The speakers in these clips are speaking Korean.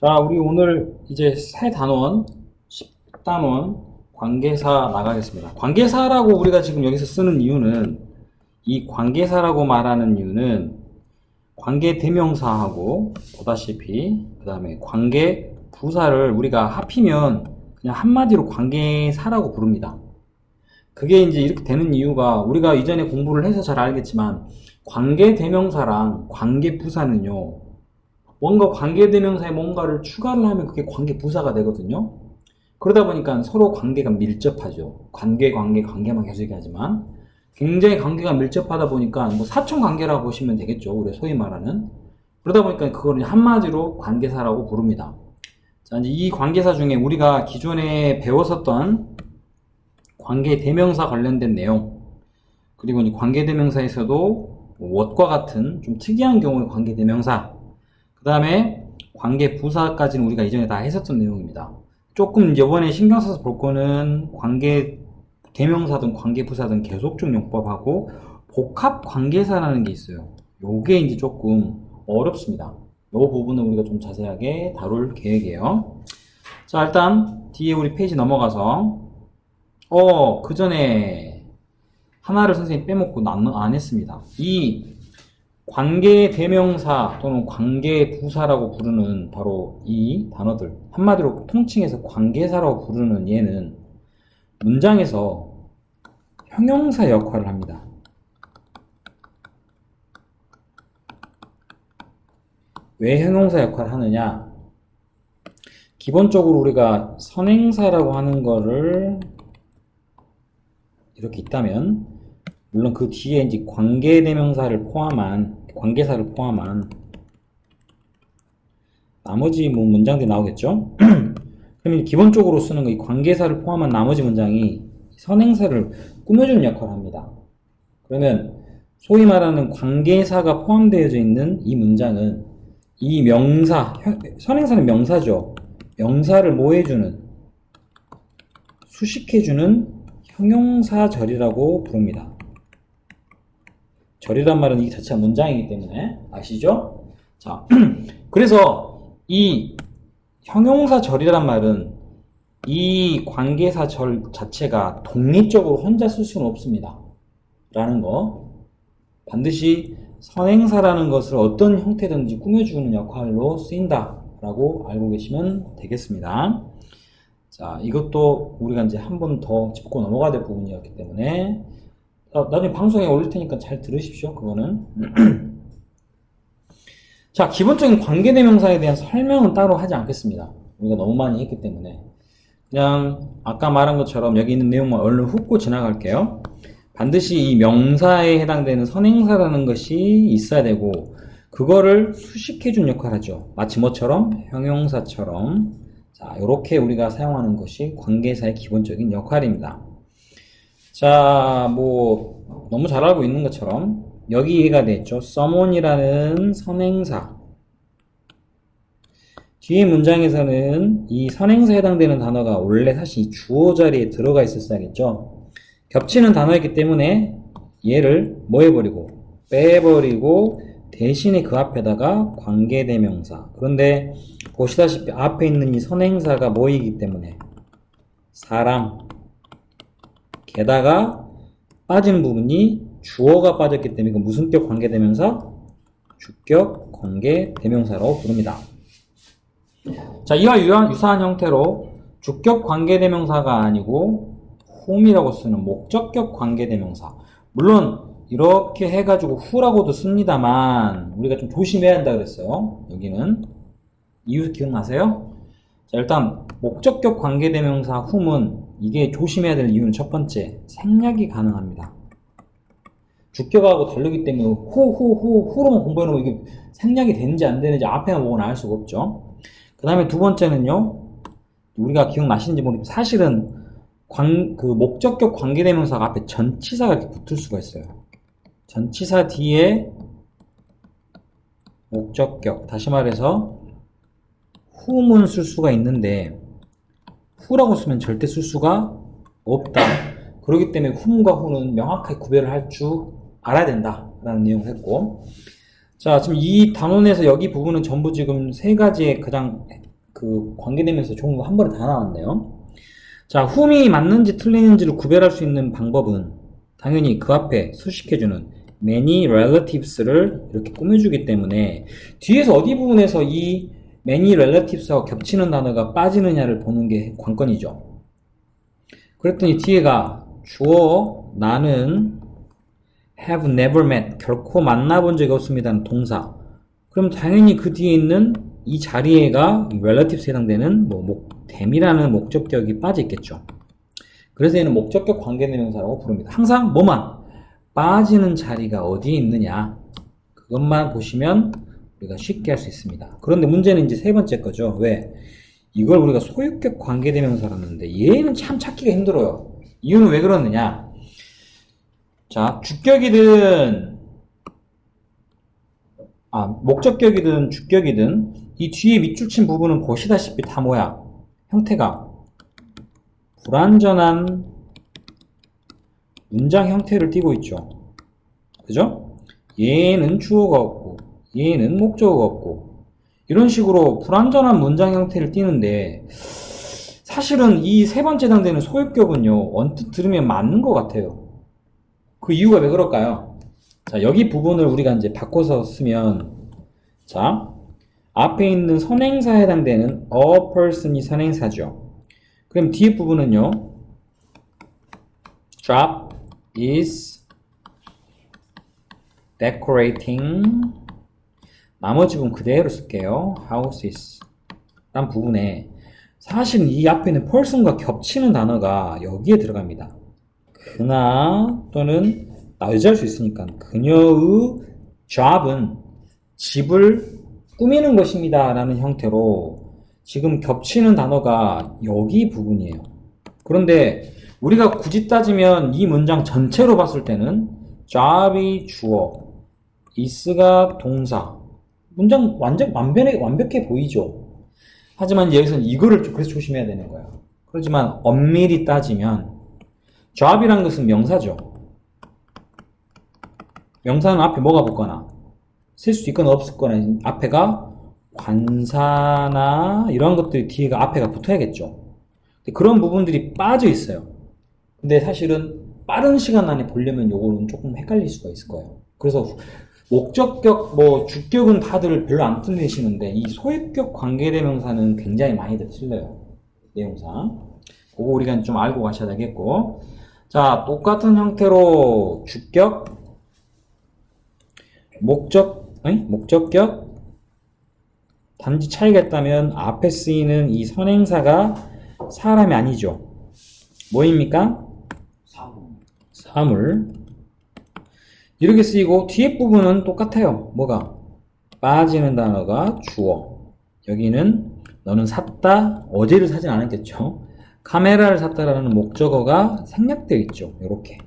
자, 우리 오늘 이제 새 단원, 10단원 관계사 나가겠습니다. 관계사라고 우리가 지금 여기서 쓰는 이유는, 이 관계사라고 말하는 이유는 관계대명사하고 보다시피 그 다음에 관계부사를 우리가 합히면 그냥 한마디로 관계사라고 부릅니다. 그게 이제 이렇게 되는 이유가, 우리가 이전에 공부를 해서 잘 알겠지만 관계대명사랑 관계부사는요, 뭔가 관계대명사에 뭔가를 추가를 하면 그게 관계부사가 되거든요. 그러다 보니까 서로 관계가 밀접하죠. 관계만 계속 얘기하지만 굉장히 관계가 밀접하다 보니까 뭐 사촌관계라고 보시면 되겠죠. 우리 소위 말하는. 그러다 보니까 그걸 한마디로 관계사라고 부릅니다. 자, 이제 이 관계사 중에 우리가 기존에 배웠었던 관계대명사 관련된 내용, 그리고 이 관계대명사에서도 what과 같은 좀 특이한 경우의 관계대명사, 그 다음에 관계부사까지는 우리가 이전에 다 했었던 내용입니다. 조금 이번에 신경 써서 볼 거는 관계대명사든 관계부사든 계속적 용법하고 복합관계사라는 게 있어요. 요게 이제 조금 어렵습니다. 요 부분은 우리가 좀 자세하게 다룰 계획이에요. 자, 일단 뒤에 우리 페이지 넘어가서 그 전에 하나를 선생님 빼먹고 안 했습니다. 이 관계대명사 또는 관계부사라고 부르는 바로 이 단어들, 한마디로 통칭해서 관계사라고 부르는 얘는 문장에서 형용사 역할을 합니다. 왜 형용사 역할을 하느냐? 기본적으로 우리가 선행사라고 하는 거를 이렇게 있다면, 물론 그 뒤에 이제 관계대명사를 포함한, 관계사를 포함한 나머지 뭐 문장들이 나오겠죠? 그러면 기본적으로 쓰는 거, 이 관계사를 포함한 나머지 문장이 선행사를 꾸며주는 역할을 합니다. 그러면 소위 말하는 관계사가 포함되어져 있는 이 문장은 이 명사, 선행사는 명사죠. 명사를 뭐 해주는, 수식해주는 형용사절이라고 부릅니다. 절이란 말은 이 자체가 문장이기 때문에 아시죠? 자, 그래서 이 형용사절이란 말은 이 관계사절 자체가 독립적으로 혼자 쓸 수는 없습니다. 라는 거. 반드시 선행사라는 것을 어떤 형태든지 꾸며주는 역할로 쓰인다 라고 알고 계시면 되겠습니다. 자, 이것도 우리가 이제 한 번 더 짚고 넘어가야 될 부분이었기 때문에 나중에 방송에 올릴 테니까 잘 들으십시오. 그거는. 자, 기본적인 관계대명사에 대한 설명은 따로 하지 않겠습니다. 우리가 너무 많이 했기 때문에 그냥 아까 말한 것처럼 여기 있는 내용만 얼른 훑고 지나갈게요. 반드시 이 명사에 해당되는 선행사라는 것이 있어야 되고, 그거를 수식해준 역할을 하죠. 마치 뭐처럼? 형용사처럼. 자, 이렇게 우리가 사용하는 것이 관계사의 기본적인 역할입니다. 자, 뭐 너무 잘 알고 있는 것처럼 여기 이해가 됐죠. someone이라는 선행사, 뒤에 문장에서는 이 선행사에 해당되는 단어가 원래 사실 이 주어 자리에 들어가 있었어야겠죠. 겹치는 단어였기 때문에 얘를 뭐 해버리고, 빼버리고 대신에 그 앞에다가 관계대명사. 그런데 보시다시피 앞에 있는 이 선행사가 뭐이기 때문에 사람, 게다가 빠지는 부분이 주어가 빠졌기 때문에 이건 무슨 격 관계대명사? 주격 관계대명사라고 부릅니다. 자, 이와 유사한 형태로 주격 관계대명사가 아니고 whom이라고 쓰는 목적격 관계대명사. 물론 이렇게 해가지고 who라고도 씁니다만 우리가 좀 조심해야 한다 그랬어요. 여기는 이유 기억나세요? 자, 일단 목적격 관계대명사 whom은 이게 조심해야 될 이유는 첫 번째, 생략이 가능합니다. 주격하고 다르기 때문에 who로만 공부해놓으면 이게 생략이 되는지 안 되는지 앞에만 보고는 알 수가 없죠. 그 다음에 두 번째는요, 우리가 기억나시는지 모르겠는데 사실은 그 목적격 관계대명사가 앞에 전치사가 이렇게 붙을 수가 있어요. 전치사 뒤에 목적격, 다시 말해서 whom은 쓸 수가 있는데 who라고 쓰면 절대 쓸 수가 없다. 그렇기 때문에 whom과 who는 명확하게 구별을 할 줄 알아야 된다 라는 내용을 했고, 자, 지금 이 단원에서 여기 부분은 전부 지금 세 가지의 가장 그 관계되면서 좋은 거 한 번에 다 나왔네요. 자, whom이 맞는지 틀리는지를 구별할 수 있는 방법은 당연히 그 앞에 수식해주는 many relatives를 이렇게 꾸며주기 때문에 뒤에서 어디 부분에서 이 many relatives와 겹치는 단어가 빠지느냐를 보는 게 관건이죠. 그랬더니 뒤에가 주어 나는 have never met 결코 만나본 적이 없습니다는 동사. 그럼 당연히 그 뒤에 있는 이 자리에가 relatives 해당되는 them이라는 목적격이 빠져 있겠죠. 그래서 얘는 목적격 관계대명사라고 부릅니다. 항상 뭐만 빠지는 자리가 어디에 있느냐 그것만 보시면 우리가 쉽게 할 수 있습니다. 그런데 문제는 이제 세 번째 거죠. 왜? 이걸 우리가 소유격 관계대명사라고 하는데 얘는 참 찾기가 힘들어요. 이유는 왜 그러느냐? 자, 주격이든 목적격이든 주격이든 이 뒤에 밑줄 친 부분은 보시다시피 다 뭐야? 형태가 불완전한 문장 형태를 띠고 있죠. 그죠? 얘는 주어가 없고 얘는 목적어가 없고 이런 식으로 불완전한 문장 형태를 띠는데 사실은 이 세 번째 해당되는 소유격은요 언뜻 들으면 맞는 것 같아요. 그 이유가 왜 그럴까요? 자, 여기 부분을 우리가 이제 바꿔서 쓰면 자, 앞에 있는 선행사에 해당되는 a person이 선행사죠. 그럼 뒤에 부분은요 drop is decorating 나머지 부분 그대로 쓸게요. houses 란 부분에 사실 이 앞에 있는 person과 겹치는 단어가 여기에 들어갑니다. 그나 또는 여자일 수 있으니까 그녀의 job은 집을 꾸미는 것입니다 라는 형태로 지금 겹치는 단어가 여기 부분이에요. 그런데 우리가 굳이 따지면 이 문장 전체로 봤을 때는 job이 주어, is가 동사 문장 완전 완벽해 보이죠. 하지만 여기서는 이거를 그래서 조심해야 되는 거예요. 그렇지만 엄밀히 따지면 job이란 것은 명사죠. 명사는 앞에 뭐가 붙거나 쓸 수 있거나 없거나 앞에가 관사나 이런 것들이 뒤에가 앞에가 붙어야겠죠. 그런 부분들이 빠져 있어요. 근데 사실은 빠른 시간 안에 보려면 요거는 조금 헷갈릴 수가 있을 거예요. 그래서 목적격, 주격은 다들 별로 안 틀리시는데 이 소유격 관계대명사는 굉장히 많이들 틀려요. 내용상. 그거 우리가 좀 알고 가셔야 되겠고. 자, 똑같은 형태로 주격, 목적격, 단지 차이가 있다면 앞에 쓰이는 이 선행사가 사람이 아니죠. 뭐입니까? 사물. 이렇게 쓰이고 뒤에 부분은 똑같아요. 뭐가? 빠지는 단어가 주어. 여기는 너는 샀다. 어제를 사진 않았겠죠. 카메라를 샀다라는 목적어가 생략되어 있죠. 이렇게.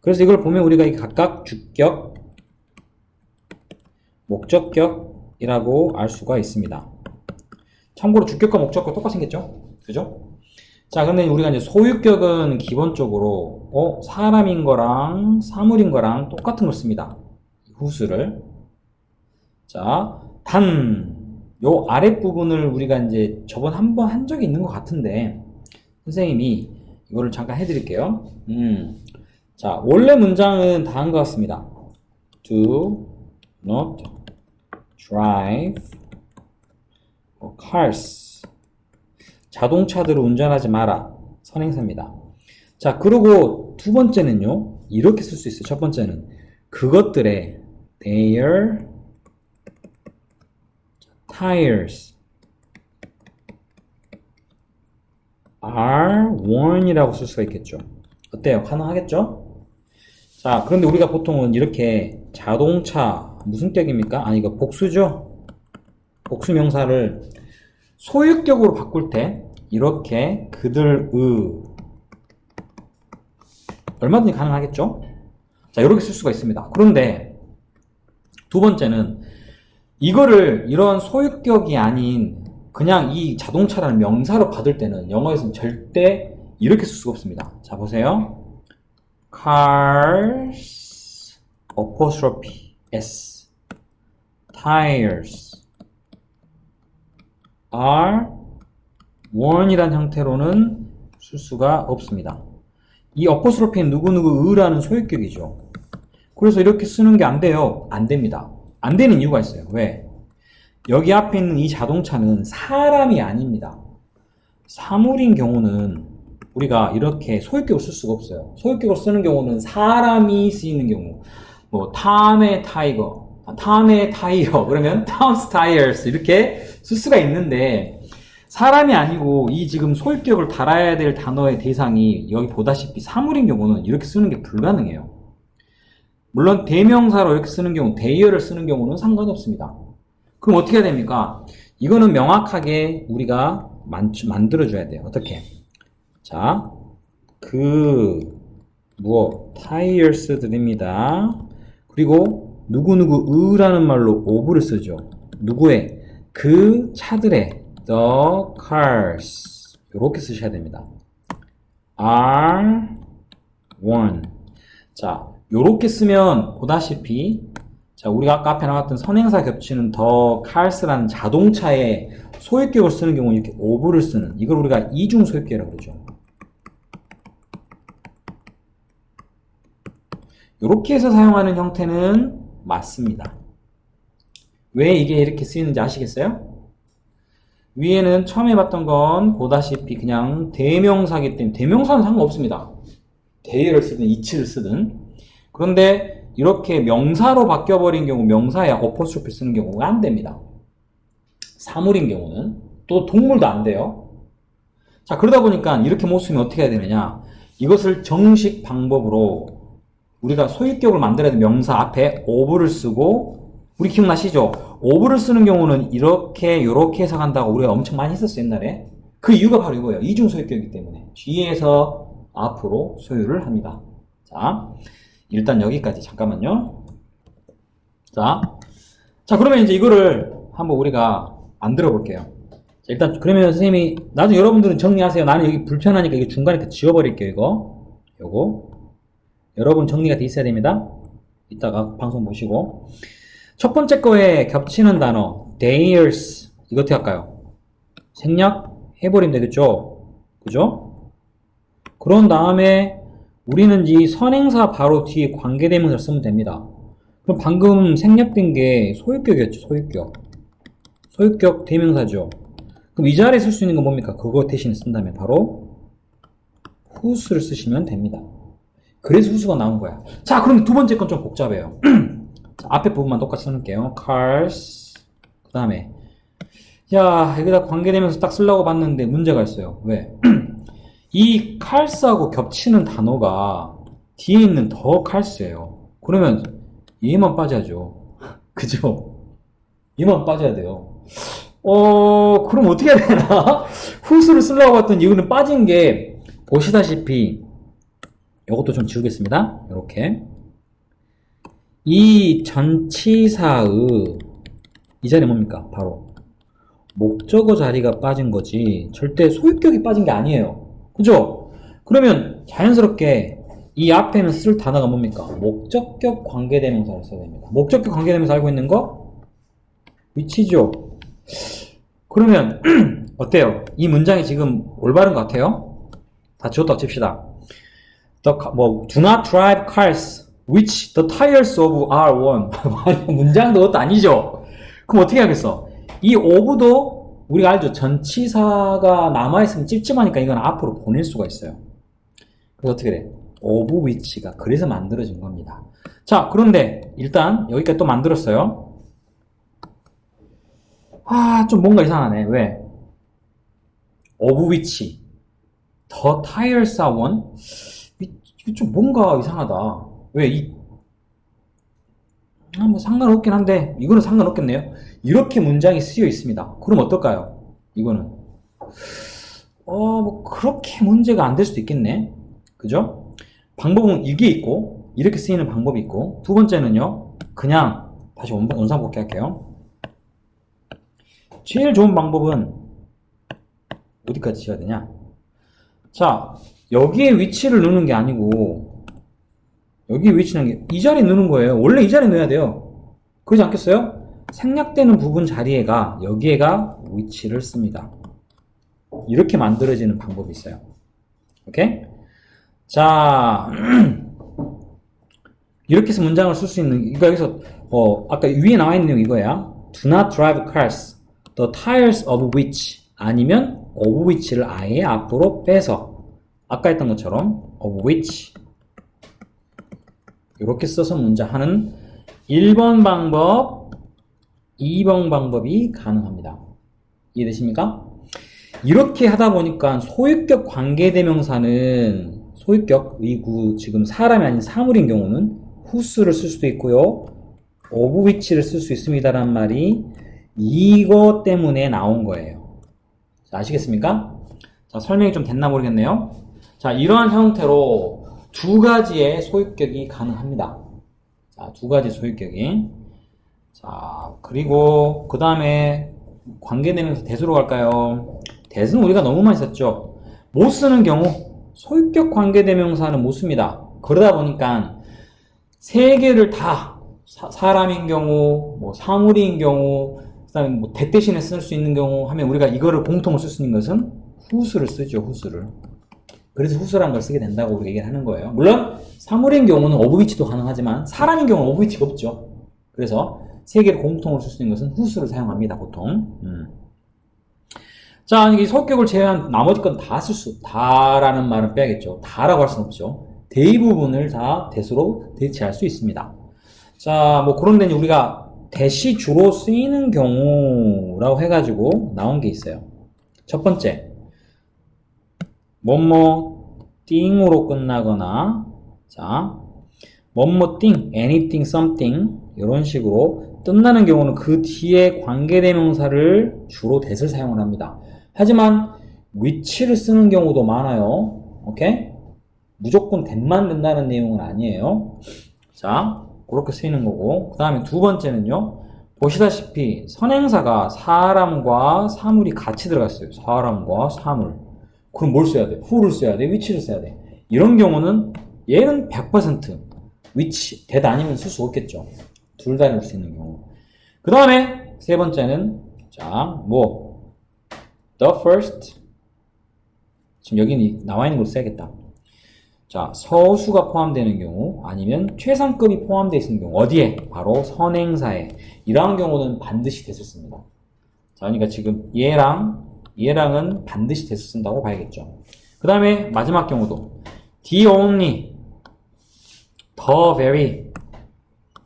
그래서 이걸 보면 우리가 각각 주격, 목적격이라고 알 수가 있습니다. 참고로 주격과 목적격 똑같이 생겼죠? 그죠? 자, 근데 우리가 이제 소유격은 기본적으로 사람인 거랑 사물인 거랑 똑같은 걸 씁니다. 후수를. 자, 요 아랫부분을 우리가 이제 저번 한번 한 적이 있는 것 같은데 선생님이 이거를 잠깐 해드릴게요. 자, 원래 문장은 다음과 같습니다. Do not drive cars. 자동차들을 운전하지 마라. 선행사입니다. 자, 그리고 두 번째는요. 이렇게 쓸 수 있어요. 첫 번째는 그것들의 their tires are worn 이라고 쓸 수가 있겠죠. 어때요? 가능하겠죠? 자, 그런데 우리가 보통은 이렇게 자동차 무슨 격입니까? 이거 복수죠? 복수 명사를 소유격으로 바꿀 때 이렇게 그들의 얼마든지 가능하겠죠? 자, 이렇게 쓸 수가 있습니다. 그런데 두 번째는 이거를 이런 소유격이 아닌 그냥 이 자동차라는 명사로 받을 때는 영어에서는 절대 이렇게 쓸 수가 없습니다. 자, 보세요. cars apostrophe s tires are worn이란 형태로는 쓸 수가 없습니다. 이 어포스트로피는 누구누구 의라는 소유격이죠. 그래서 이렇게 쓰는 게 안 돼요. 안 됩니다. 안 되는 이유가 있어요. 왜? 여기 앞에 있는 이 자동차는 사람이 아닙니다. 사물인 경우는 우리가 이렇게 소유격을 쓸 수가 없어요. 소유격을 쓰는 경우는 사람이 쓰이는 경우, 뭐 탐의 타이거, 탐의 타이어 그러면 탐스 타이어스 이렇게 쓸 수가 있는데 사람이 아니고 이 지금 소유격을 달아야 될 단어의 대상이 여기 보다시피 사물인 경우는 이렇게 쓰는 게 불가능해요. 물론 대명사로 이렇게 쓰는 경우, they를 쓰는 경우는 상관없습니다. 그럼 어떻게 해야 됩니까? 이거는 명확하게 우리가 만들어줘야 돼요. 어떻게? 자, tires 드립니다. 그리고 누구누구 의라는 말로 of를 쓰죠. 누구의? 그 차들의 the cars 이렇게 쓰셔야 됩니다. are worn. 자, 요렇게 쓰면 보다시피 자, 우리가 아까 앞에 나왔던 선행사 겹치는 the cars라는 자동차의 소유격을 쓰는 경우 이렇게 of를 쓰는 이걸 우리가 이중 소유격이라고 그러죠. 요렇게 해서 사용하는 형태는 맞습니다. 왜 이게 이렇게 쓰이는지 아시겠어요? 위에는 처음에 봤던 건 보다시피 그냥 대명사기 때문에 대명사는 상관없습니다. they를 쓰든 it를 쓰든. 그런데 이렇게 명사로 바뀌어버린 경우 명사에 어포스트로피 쓰는 경우가 안 됩니다. 사물인 경우는. 또 동물도 안 돼요. 자, 그러다 보니까 이렇게 못 쓰면 어떻게 해야 되느냐. 이것을 정식 방법으로 우리가 소유격을 만들어야 돼. 명사 앞에 of를 쓰고 우리 기억나시죠? of를 쓰는 경우는 이렇게 요렇게 해석한다고 우리가 엄청 많이 했었어요. 옛날에. 그 이유가 바로 이거예요. 이중 소유격이기 때문에 뒤에서 앞으로 소유를 합니다. 자, 일단 여기까지 잠깐만요. 자 그러면 이제 이거를 한번 우리가 만들어 볼게요. 자, 일단 그러면 선생님이 나중에 여러분들은 정리하세요. 나는 여기 불편하니까 이거 중간에 지워버릴게요. 요거 여러분 정리가 돼 있어야 됩니다. 이따가 방송 보시고 첫 번째 거에 겹치는 단어 theirs 이거 어떻게 할까요? 생략해버리면 되겠죠? 그죠? 그런 다음에 우리는 이 선행사 바로 뒤에 관계대명사를 쓰면 됩니다. 그럼 방금 생략된 게 소유격이었죠. 소유격 대명사죠. 그럼 이 자리에 쓸 수 있는 건 뭡니까? 그거 대신에 쓴다면 바로 whose를 쓰시면 됩니다. 그래서 whose가 나온 거야. 자, 그럼 두 번째 건 좀 복잡해요. 자, 앞에 부분만 똑같이 써놓을게요. cars 그 다음에 야, 여기다 관계대명사 딱 쓰려고 봤는데 문제가 있어요. 왜? 이 cars하고 겹치는 단어가 뒤에 있는 the cars예요. 그러면 얘만 빠져야죠. 그죠? 얘만 빠져야 돼요. 그럼 어떻게 해야 되나? whose를 쓰려고 봤더니 이거는 빠진 게 보시다시피 이것도 좀 지우겠습니다. 이렇게 이 전치사의 이 자리 뭡니까? 바로 목적어 자리가 빠진 거지 절대 소유격이 빠진 게 아니에요. 그죠? 그러면 자연스럽게 이 앞에는 쓸 단어가 뭡니까? 목적격 관계대명사를 써야 됩니다. 목적격 관계대명사 알고 있는 거? 위치죠. 그러면 어때요? 이 문장이 지금 올바른 것 같아요? 다 지웠다고 칩시다. do not drive cars which the tires of are worn. 문장도 그것도 아니죠. 그럼 어떻게 하겠어? 이 of도 우리가 알죠. 전치사가 남아있으면 찝찝하니까 이건 앞으로 보낼 수가 있어요. 그래서 어떻게 돼? of which가 그래서 만들어진 겁니다. 자, 그런데 일단 여기까지 또 만들었어요. 좀 뭔가 이상하네. 왜? of which the tires are worn? 이게 좀 뭔가 이상하다. 왜? 뭐 상관없긴 한데 이거는 상관없겠네요. 이렇게 문장이 쓰여 있습니다. 그럼 어떨까요? 이거는 뭐 그렇게 문제가 안 될 수도 있겠네. 그죠? 방법은 이게 있고 이렇게 쓰이는 방법이 있고 두 번째는요. 그냥 다시 원상 복귀할게요. 제일 좋은 방법은 어디까지 지어야 되냐? 자, 여기에 위치를 넣는 게 아니고 여기 위치는 이 자리에 넣는 거예요. 원래 이 자리에 넣어야 돼요. 그러지 않겠어요? 생략되는 부분 자리에가 여기에가 which를 씁니다. 이렇게 만들어지는 방법이 있어요. 오케이? 자, 이렇게 해서 문장을 쓸 수 있는, 그러니까 여기서, 아까 위에 나와 있는 내용 이거야. Do not drive cars, the tires of which, 아니면 of which를 아예 앞으로 빼서, 아까 했던 것처럼, of which, 이렇게 써서 문장하는 1번 방법, 2번 방법이 가능합니다. 이해되십니까? 이렇게 하다 보니까 소유격 관계대명사는 소유격 의구 지금 사람이 아닌 사물인 경우는 whose를 쓸 수도 있고요. of which를 쓸 수 있습니다라는 말이 이거 때문에 나온 거예요. 자, 아시겠습니까? 자, 설명이 좀 됐나 모르겠네요. 자, 이러한 형태로 두 가지의 소유격이 가능합니다. 자, 두 가지 소유격이. 자, 그리고 그 다음에 관계대명사 대수로 갈까요? 대수는 우리가 너무 많이 썼죠. 못 쓰는 경우 소유격 관계대명사는 못 씁니다. 그러다 보니까 세 개를 다 사람인 경우, 뭐 사물인 경우, 그다음에 뭐 대 대신에 쓸 수 있는 경우 하면 우리가 이거를 공통으로 쓸 수 있는 것은 whose를 쓰죠. whose를. 그래서 whose라는 걸 쓰게 된다고 우리가 얘기를 하는 거예요. 물론 사물인 경우는 of which도 가능하지만 사람인 경우는 of which가 없죠. 그래서 세 개를 공통으로 쓸 수 있는 것은 whose를 사용합니다. 보통. 자, 이 소유격을 제외한 나머지 건 다 쓸 수, 다라는 말은 빼야겠죠. 다라고 할 수는 없죠. 대부분을 다 대수로 대체할 수 있습니다. 자, 뭐 그런데 이제 우리가 대시 주로 쓰이는 경우라고 해가지고 나온 게 있어요. 첫 번째, 뭐뭐 띵으로 끝나거나, 자, 뭐뭐 띵, anything, something 이런 식으로 끝나는 경우는 그 뒤에 관계대명사를 주로 대를 사용을 합니다. 하지만 which를 쓰는 경우도 많아요. 오케이? 무조건 that만 된다는 내용은 아니에요. 자, 그렇게 쓰이는 거고. 그 다음에 두 번째는요. 보시다시피 선행사가 사람과 사물이 같이 들어갔어요. 사람과 사물. 그럼 뭘 써야 돼? who를 써야 돼? which를 써야 돼? 이런 경우는 얘는 100% which, that 아니면 쓸 수 없겠죠. 둘 다 넣을 수 있는 경우. 그 다음에 세 번째는 자, 뭐 the first, 지금 여기는 나와 있는 걸 써야겠다. 자, 서수가 포함되는 경우 아니면 최상급이 포함되어 있는 경우 어디에? 바로 선행사에. 이러한 경우는 반드시 대수 씁니다. 자, 그러니까 지금 얘랑은 반드시 대수 쓴다고 봐야겠죠. 그 다음에 마지막 경우도 the only, the very,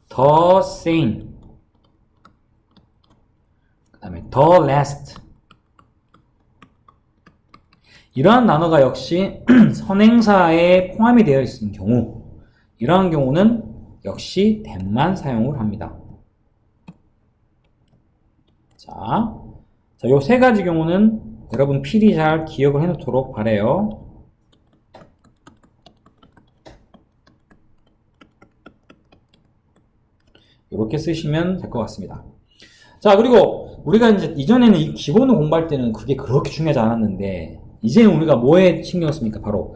the same, 그 다음에 the last. 이러한 단어가 역시 선행사에 포함이 되어 있는 경우, 이러한 경우는 역시 that만 사용을 합니다. 자, 요 세 가지 경우는 여러분 필히 잘 기억을 해놓도록 바래요. 이렇게 쓰시면 될 것 같습니다. 자, 그리고 우리가 이제 이전에는 이 기본을 공부할 때는 그게 그렇게 중요하지 않았는데, 이제는 우리가 뭐에 신경을 씁니까? 바로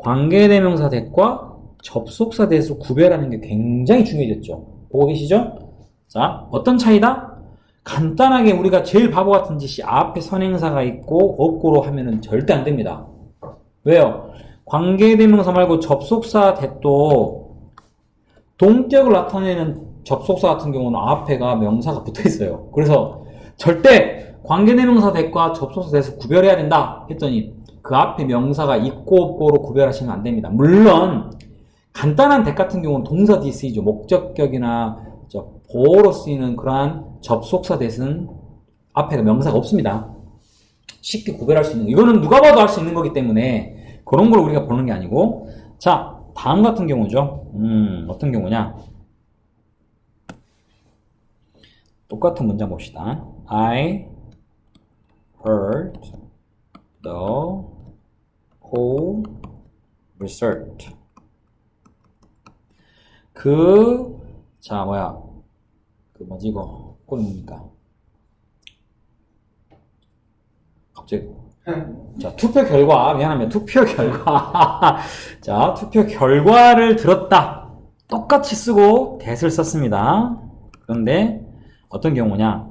관계대명사 대과 접속사 대에서 구별하는 게 굉장히 중요해졌죠. 보고 계시죠? 자, 어떤 차이다? 간단하게 우리가 제일 바보 같은 짓이 앞에 선행사가 있고 없고로 하면은 절대 안 됩니다. 왜요? 관계대명사 말고 접속사 대도 동격을 나타내는 접속사 같은 경우는 앞에가 명사가 붙어 있어요. 그래서 절대 관계대명사 대과 접속사 대에서 구별해야 된다 했더니 그 앞에 명사가 있고 없고로 구별하시면 안 됩니다. 물론 간단한 대 같은 경우는 동사 뒤에 쓰이죠. 목적격이나 보어로 쓰이는 그러한 접속사 대는 앞에 명사가 없습니다. 쉽게 구별할 수 있는 거. 이거는 누가 봐도 할 수 있는 거기 때문에 그런 걸 우리가 보는 게 아니고. 자, 다음 같은 경우죠. 어떤 경우냐? 똑같은 문장 봅시다. I heard the whole result. 뭐지 이거? 꼴이 뭡니까? 갑자기. 자, 투표 결과, 미안합니다. 투표 결과. 자, 투표 결과를 들었다. 똑같이 쓰고 that을 썼습니다. 그런데 어떤 경우냐?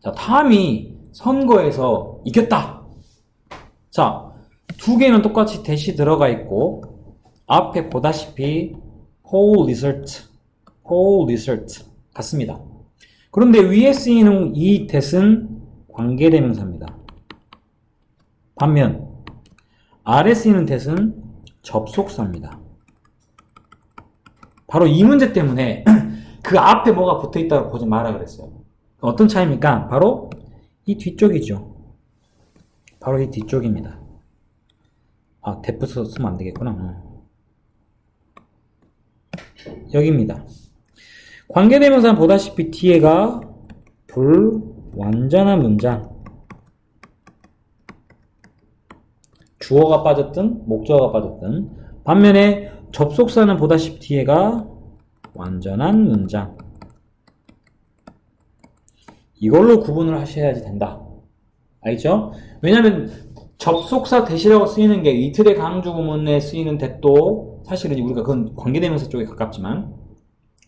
자, 탐이 선거에서 이겼다. 자, 두 개는 똑같이 대시 들어가 있고 앞에 보다시피 poll result 같습니다. 그런데 위에 쓰이는 이 that은 관계대명사입니다. 반면 아래 쓰이는 that은 접속사입니다. 바로 이 문제 때문에 그 앞에 뭐가 붙어있다고 보지 마라 그랬어요. 어떤 차이입니까? 바로 이 뒤쪽이죠. 바로 이 뒤쪽입니다. 아, that부터 쓰면 안 되겠구나. 여기입니다. 관계대명사는 보다시피 뒤에가 불완전한 문장, 주어가 빠졌든 목적어가 빠졌든, 반면에 접속사는 보다시피 뒤에가 완전한 문장. 이걸로 구분을 하셔야지 된다. 알겠죠? 왜냐면 접속사 대시라고 쓰이는 게 이틀의 강조 구문에 쓰이는 that도 사실은 우리가 그건 관계대명사 쪽에 가깝지만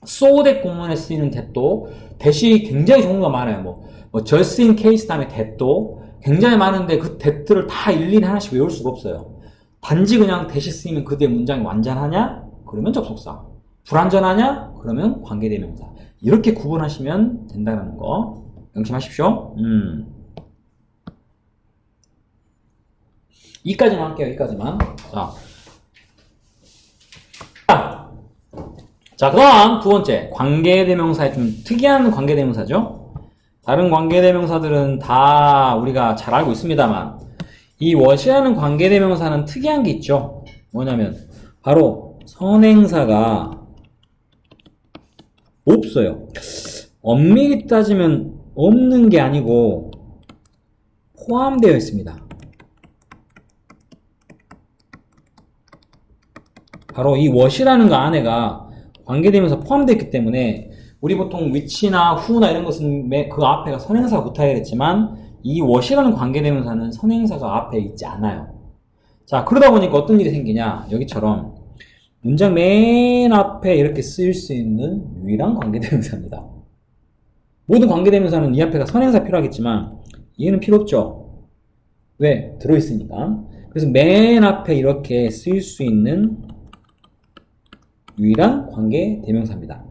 so that 구문에 쓰이는 that도 that이 굉장히 종류가 많아요. 뭐 just in case 다음에 that도 굉장히 많은데 그 that를 다 일일이 하나씩 외울 수가 없어요. 단지 그냥 that이 쓰이면 그대의 문장이 완전하냐? 그러면 접속사. 불완전하냐? 그러면 관계대명사. 이렇게 구분하시면 된다는 거 명심하십시오. 이까지만 할게요. 이까지만. 자, 그럼 두 번째 관계대명사의 좀 특이한 관계대명사죠. 다른 관계대명사들은 다 우리가 잘 알고 있습니다만 이 what이라는 관계대명사는 특이한 게 있죠. 뭐냐면 바로 선행사가 없어요. 엄밀히 따지면 없는 게 아니고 포함되어 있습니다. 바로 이 what이라는 거 안에가 관계대명사 포함되어 있기 때문에 우리 보통 which나 who나 이런 것은 그 앞에가 선행사가 붙어야 했지만 이 what이라는 관계대명사는 선행사가 앞에 있지 않아요. 자, 그러다 보니까 어떤 일이 생기냐, 여기처럼 문장 맨 앞에 이렇게 쓰일 수 있는 유일한 관계대명사입니다. 모든 관계대명사는 이 앞에가 선행사 필요하겠지만 얘는 필요 없죠. 왜? 들어있으니까. 그래서 맨 앞에 이렇게 쓰일 수 있는 유일한 관계대명사입니다.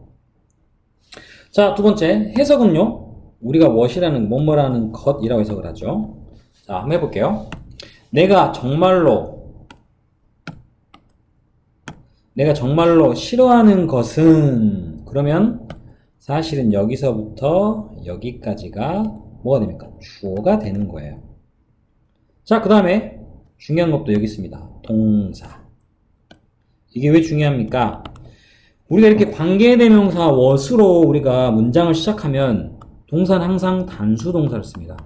자, 두 번째 해석은요, 우리가 what이라는 뭐뭐라는 것이라고 해석을 하죠. 자, 한번 해볼게요. 내가 정말로 싫어하는 것은, 그러면 사실은 여기서부터 여기까지가 뭐가 됩니까? 주어가 되는 거예요. 자, 그 다음에 중요한 것도 여기 있습니다. 동사. 이게 왜 중요합니까? 우리가 이렇게 관계대명사 what으로 우리가 문장을 시작하면 동사는 항상 단수동사를 씁니다.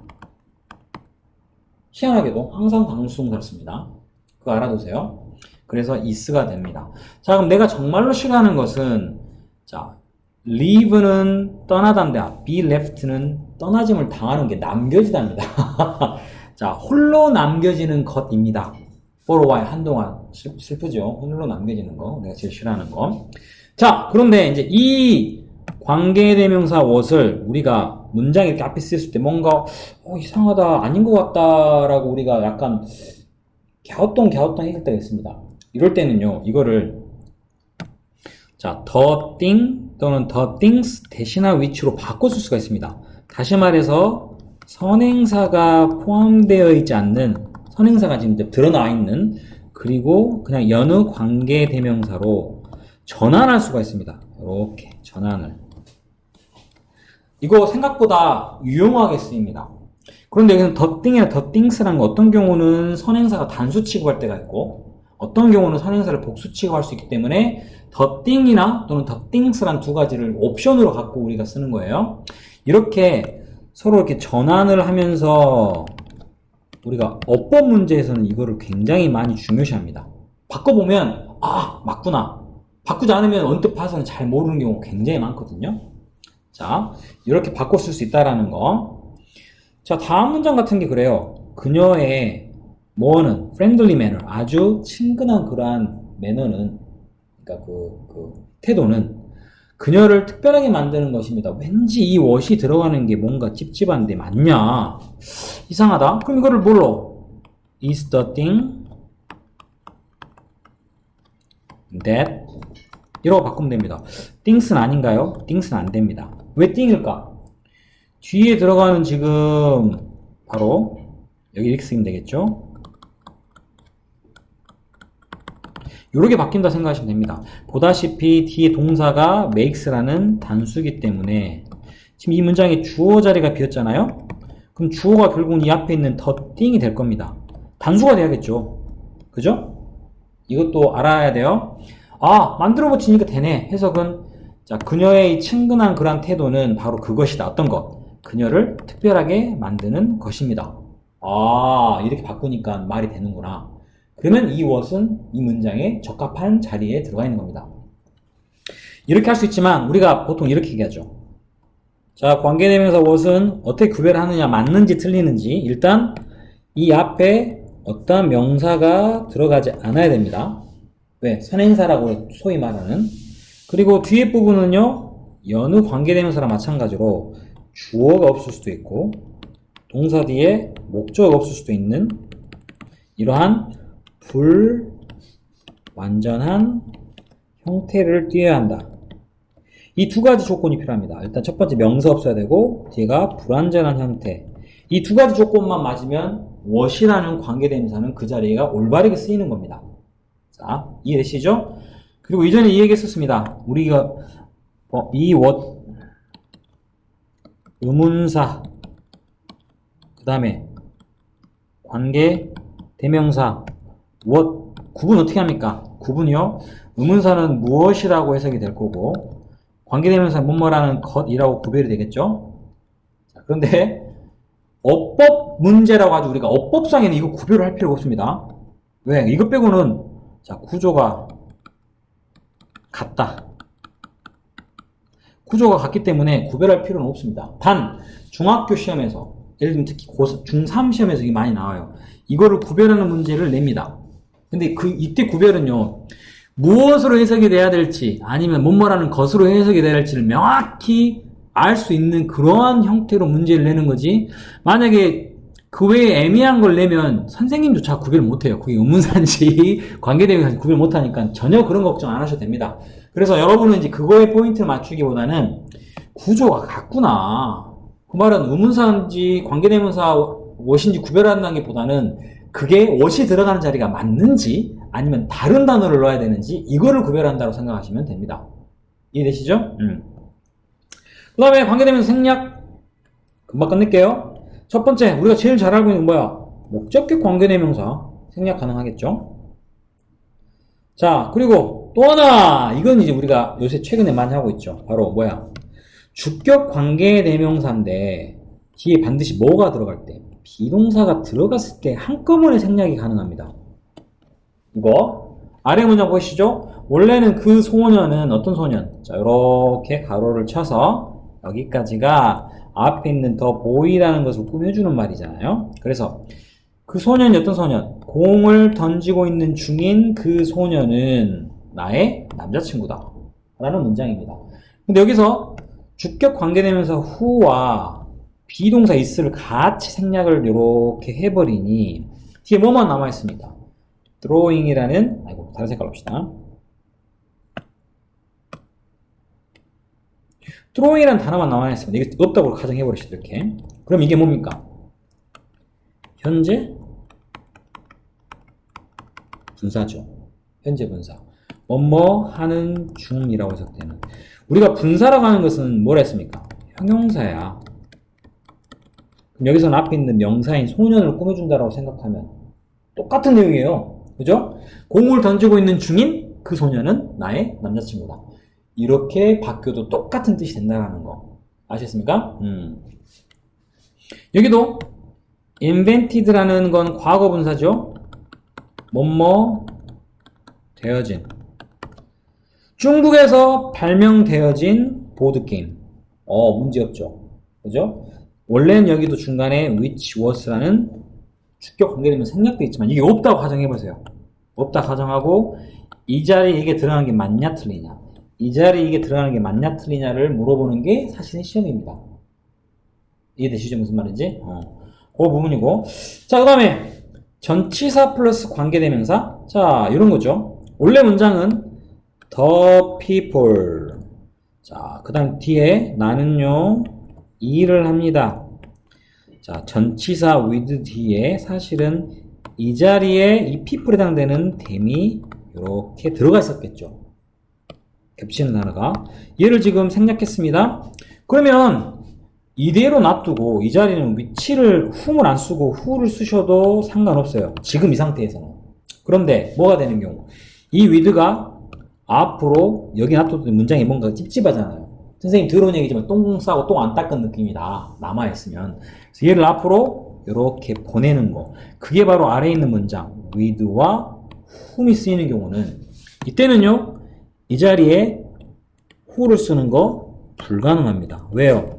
희한하게도 항상 단수동사를 씁니다. 그거 알아두세요. 그래서 is가 됩니다. 자, 그럼 내가 정말로 싫어하는 것은, 자, leave는 떠나다인데 be left는 떠나짐을 당하는 게 남겨지다입니다. 자, 홀로 남겨지는 것입니다. for a while, 한동안. 슬프죠? 홀로 남겨지는 거. 내가 제일 싫어하는 거. 자, 그런데 이제 이 관계대명사 what을 우리가 문장에 이렇게 앞에 쓰였을 때 뭔가 이상하다, 아닌 것 같다라고 우리가 약간 갸우뚱 했을 때가 있습니다. 이럴 때는요, 이거를 자, the thing 또는 the things 대신나 which로 바꿔 쓸 수가 있습니다. 다시 말해서 선행사가 포함되어 있지 않는, 선행사가 지금 이제 드러나 있는, 그리고 그냥 여느 관계대명사로 전환할 수가 있습니다. 이렇게 전환을. 이거 생각보다 유용하게 쓰입니다. 그런데 여기서 the thing이나 the things라는 거 어떤 경우는 선행사가 단수 취급할 때가 있고 어떤 경우는 선행사를 복수 취급할 수 있기 때문에 the thing이나 또는 the things라는 두 가지를 옵션으로 갖고 우리가 쓰는 거예요. 이렇게 서로 이렇게 전환을 하면서 우리가 어법 문제에서는 이거를 굉장히 많이 중요시합니다. 바꿔보면 아, 맞구나. 바꾸지 않으면 언뜻 봐서는 잘 모르는 경우가 굉장히 많거든요. 자, 이렇게 바꿔 쓸 수 있다라는 거. 자, 다음 문장 같은 게 그래요. 그녀의 뭐는 friendly manner, 아주 친근한 그러한 매너는, 그러니까 그 태도는 그녀를 특별하게 만드는 것입니다. 왠지 이 what이 들어가는 게 뭔가 찝찝한데 맞냐? 이상하다. 그럼 이거를 뭘로? is the thing that 이라고 바꾸면 됩니다. things는 아닌가요? things는 안 됩니다. 왜 thing일까? 뒤에 들어가는 지금 바로 여기 이렇게 쓰면 되겠죠? 요렇게 바뀐다 생각하시면 됩니다. 보다시피 뒤에 동사가 makes라는 단수기 때문에 지금 이 문장에 주어 자리가 비었잖아요? 그럼 주어가 결국은 이 앞에 있는 the thing이 될 겁니다. 단수가 돼야겠죠. 그죠? 이것도 알아야 돼요. 아, 만들어 붙이니까 되네. 해석은 자, 그녀의 이 친근한 그런 태도는 바로 그것이다. 어떤 것? 그녀를 특별하게 만드는 것입니다. 아, 이렇게 바꾸니까 말이 되는구나. 그러면 이 what은 이 문장에 적합한 자리에 들어가 있는 겁니다. 이렇게 할 수 있지만 우리가 보통 이렇게 얘기하죠. 자, 관계대명사 what은 어떻게 구별하느냐, 맞는지 틀리는지 일단 이 앞에 어떤 명사가 들어가지 않아야 됩니다. 왜? 선행사라고 소위 말하는. 그리고 뒤에 부분은요, 여느 관계대명사랑 마찬가지로 주어가 없을 수도 있고 동사 뒤에 목적어가 없을 수도 있는 이러한 불완전한 형태를 띄어야 한다. 이 두 가지 조건이 필요합니다. 일단 첫 번째 명사 없어야 되고 뒤가 불완전한 형태. 이 두 가지 조건만 맞으면 what이라는 관계대명사는 그 자리가 올바르게 쓰이는 겁니다. 자, 이해되시죠? 그리고 이전에 이 얘기 했었습니다. 우리가 이 what 의문사 그 다음에 관계 대명사 what 구분 어떻게 합니까? 구분이요. 의문사는 무엇이라고 해석이 될 거고 관계대명사 뭐뭐라는 것이라고 구별이 되겠죠. 자, 그런데 어법 문제라고 하죠. 우리가 어법상에는 이거 구별을 할 필요가 없습니다. 왜? 이것 빼고는 자, 구조가 같다. 구조가 같기 때문에 구별할 필요는 없습니다. 단 중학교 시험에서 예를 들면 특히 중3 시험에서 이게 많이 나와요. 이거를 구별하는 문제를 냅니다. 근데 이때 구별은요, 무엇으로 해석이 돼야 될지 아니면 뭐뭐라는 것으로 해석이 돼야 될지를 명확히 알 수 있는 그러한 형태로 문제를 내는 거지. 만약에 그 외에 애매한 걸 내면 선생님조차 구별 못해요. 그게 의문사인지 관계대명사인지 구별 못하니까 전혀 그런 걱정 안 하셔도 됩니다. 그래서 여러분은 이제 그거에 포인트를 맞추기보다는 구조가 같구나. 그 말은 의문사인지 관계대명사 what인지 구별한다는 게 보다는 그게 what이 들어가는 자리가 맞는지 아니면 다른 단어를 넣어야 되는지 이거를 구별한다고 생각하시면 됩니다. 이해되시죠? 그 다음에 관계대명사 생략 금방 끝낼게요. 첫 번째 우리가 제일 잘 알고 있는 건 뭐야? 목적격 관계대명사 생략 가능하겠죠? 자, 그리고 또 하나 이건 이제 우리가 요새 최근에 많이 하고 있죠. 바로 뭐야? 주격 관계대명사인데 뒤에 반드시 뭐가 들어갈 때 비동사가 들어갔을 때 한꺼번에 생략이 가능합니다. 이거 아래 문장 보시죠. 원래는 그 소년은 어떤 소년? 자, 이렇게 가로를 쳐서 여기까지가 앞에 있는 더 보이라는 것을 꾸며주는 말이잖아요. 그래서 그 소년이 어떤 소년? 공을 던지고 있는 중인 그 소년은 나의 남자친구다 라는 문장입니다. 근데 여기서 주격 관계대명사 who와 비동사 is를 같이 생략을 이렇게 해버리니 뒤에 뭐만 남아있습니다. drawing이라는 다른 색깔로 합시다. drawing이라는 단어만 남아있습니다. 이게 없다고 가정해버리시죠. 이렇게. 그럼 이게 뭡니까? 현재 분사죠. 현재 분사. 뭐뭐 하는 중이라고 해석되는. 우리가 분사라고 하는 것은 뭐라 했습니까? 형용사야. 그럼 여기서는 앞에 있는 명사인 소년을 꾸며준다라고 생각하면 똑같은 내용이에요. 그죠? 공을 던지고 있는 중인 그 소년은 나의 남자친구다. 이렇게 바뀌어도 똑같은 뜻이 된다는 거. 아셨습니까? 여기도 invented라는 건 과거 분사죠. 뭐뭐 되어진. 중국에서 발명되어진 보드게임. 문제 없죠. 그죠? 원래는 여기도 중간에 which was라는 주격 관계되면 생략되어 있지만 이게 없다고 가정해보세요. 없다 가정하고 이 자리에 이게 들어간 게 맞냐 틀리냐. 이 자리에 이게 들어가는 게 맞냐 틀리냐를 물어보는 게 사실은 시험입니다. 이해되시죠? 무슨 말인지? 그 부분이고. 자, 그 다음에 전치사 플러스 관계대명사. 자, 이런 거죠. 원래 문장은 the people. 자, 그 다음 뒤에 나는요 일을 합니다. 자, 전치사 with 뒤에 사실은 이 자리에 이 people에 해당되는 them이 이렇게 들어가 있었겠죠. 겹치는 단어가. 얘를 지금 생략했습니다. 그러면 이대로 놔두고 이 자리는 위치를 whom을 안 쓰고 who를 쓰셔도 상관없어요. 지금 이 상태에서는. 그런데 뭐가 되는 경우? 이 with가 앞으로 여기 놔뒀더니 문장이 뭔가 찝찝하잖아요. 선생님 들어온 얘기지만 똥 싸고 똥 안 닦은 느낌이 남아있으면. 그래서 얘를 앞으로 이렇게 보내는 거. 그게 바로 아래에 있는 문장 with와 whom이 쓰이는 경우는 이때는요. 이 자리에 who를 쓰는 거 불가능합니다. 왜요?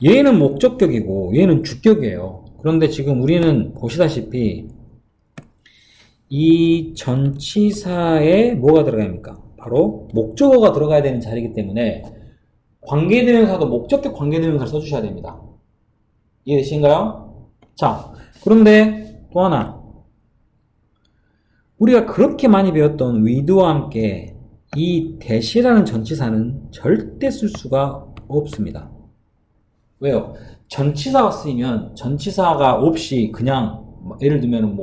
얘는 목적격이고 얘는 주격이에요. 그런데 지금 우리는 보시다시피 이 전치사에 뭐가 들어가야 합니까? 바로 목적어가 들어가야 되는 자리이기 때문에 관계대명사도 목적격 관계대명사를 써주셔야 됩니다. 이해되신가요? 자, 그런데 또 하나 우리가 그렇게 많이 배웠던 with와 함께 이 that이라는 전치사는 절대 쓸 수가 없습니다. 왜요? 전치사가 쓰이면 전치사가 없이 그냥 예를 들면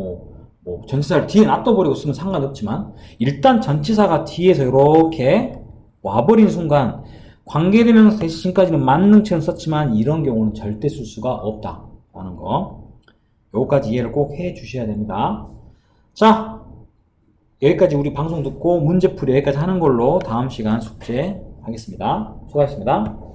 전치사를 뒤에 놔둬버리고 쓰면 상관없지만 일단 전치사가 뒤에서 이렇게 와버린 순간 관계대명사 대신까지는 만능처럼 썼지만 이런 경우는 절대 쓸 수가 없다라는 거. 요거까지 이해를 꼭 해 주셔야 됩니다. 자, 여기까지 우리 방송 듣고 문제풀이 여기까지 하는 걸로 다음 시간 숙제 하겠습니다. 수고하셨습니다.